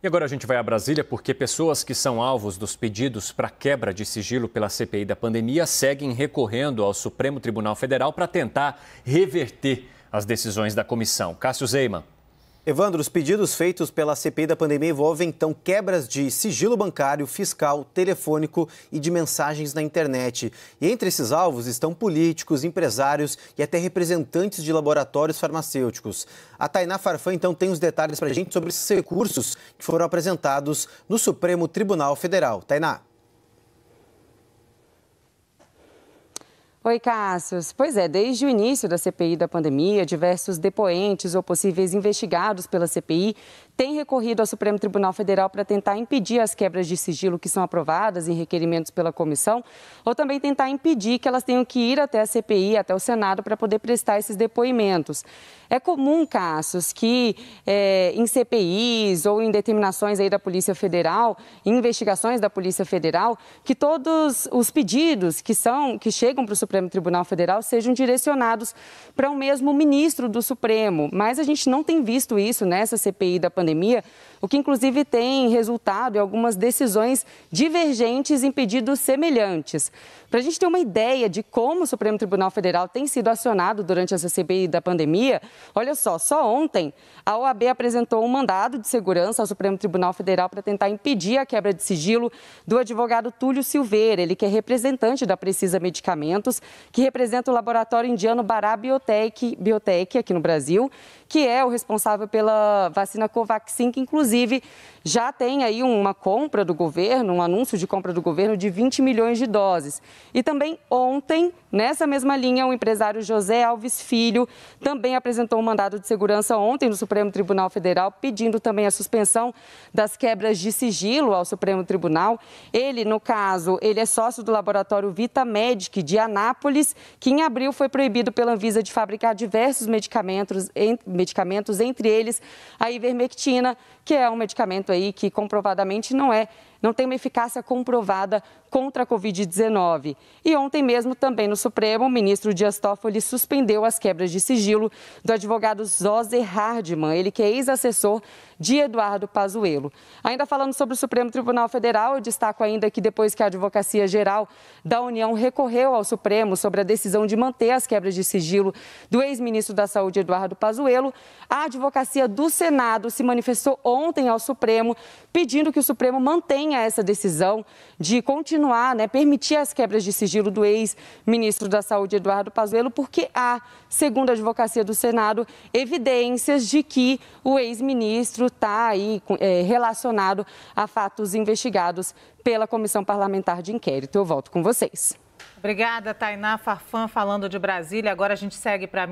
E agora a gente vai a Brasília porque pessoas que são alvos dos pedidos para quebra de sigilo pela CPI da pandemia seguem recorrendo ao Supremo Tribunal Federal para tentar reverter as decisões da comissão. Cássio Zeyman. Evandro, os pedidos feitos pela CPI da pandemia envolvem, então, quebras de sigilo bancário, fiscal, telefônico e de mensagens na internet. E entre esses alvos estão políticos, empresários e até representantes de laboratórios farmacêuticos. A Tainá Farfan, então, tem os detalhes para a gente sobre esses recursos que foram apresentados no Supremo Tribunal Federal. Tainá. Oi, Cássio. Pois é, desde o início da CPI da pandemia, diversos depoentes ou possíveis investigados pela CPI têm recorrido ao Supremo Tribunal Federal para tentar impedir as quebras de sigilo que são aprovadas em requerimentos pela comissão, ou também tentar impedir que elas tenham que ir até a CPI, até o Senado, para poder prestar esses depoimentos. É comum, Cássio, que em CPIs ou em determinações aí da Polícia Federal, em investigações da Polícia Federal, que todos os pedidos que chegam para o Supremo Tribunal Federal sejam direcionados para o mesmo ministro do Supremo. Mas a gente não tem visto isso nessa CPI da pandemia, o que inclusive tem resultado em algumas decisões divergentes em pedidos semelhantes. Para a gente ter uma ideia de como o Supremo Tribunal Federal tem sido acionado durante essa CPI da pandemia, olha só ontem a OAB apresentou um mandado de segurança ao Supremo Tribunal Federal para tentar impedir a quebra de sigilo do advogado Túlio Silveira, ele que é representante da Precisa Medicamentos, que representa o laboratório indiano Bharat Biotech aqui no Brasil, que é o responsável pela vacina Covaxin, que inclusive já tem aí uma compra do governo, um anúncio de compra do governo de 20 milhões de doses. E também ontem, nessa mesma linha, o empresário José Alves Filho também apresentou um mandado de segurança ontem no Supremo Tribunal Federal, pedindo também a suspensão das quebras de sigilo ao Supremo Tribunal. Ele, no caso, ele é sócio do laboratório Vitamedic de Anápolis, que em abril foi proibido pela Anvisa de fabricar diversos medicamentos, entre eles a ivermectina, que é um medicamento aí que comprovadamente não tem uma eficácia comprovada contra a Covid-19. E ontem mesmo, também no Supremo, o ministro Dias Toffoli suspendeu as quebras de sigilo do advogado Zoser Hardman, ele que é ex-assessor de Eduardo Pazuello. Ainda falando sobre o Supremo Tribunal Federal, eu destaco ainda que depois que a Advocacia Geral da União recorreu ao Supremo sobre a decisão de manter as quebras de sigilo do ex-ministro da Saúde, Eduardo Pazuello, a Advocacia do Senado se manifestou ontem ao Supremo, pedindo que o Supremo mantenha essa decisão de continuar, permitir as quebras de sigilo do ex-ministro da Saúde, Eduardo Pazuello, porque há, segundo a Advocacia do Senado, evidências de que o ex-ministro está aí relacionado a fatos investigados pela Comissão Parlamentar de Inquérito. Eu volto com vocês. Obrigada, Tainá Farfan, falando de Brasília. Agora a gente segue para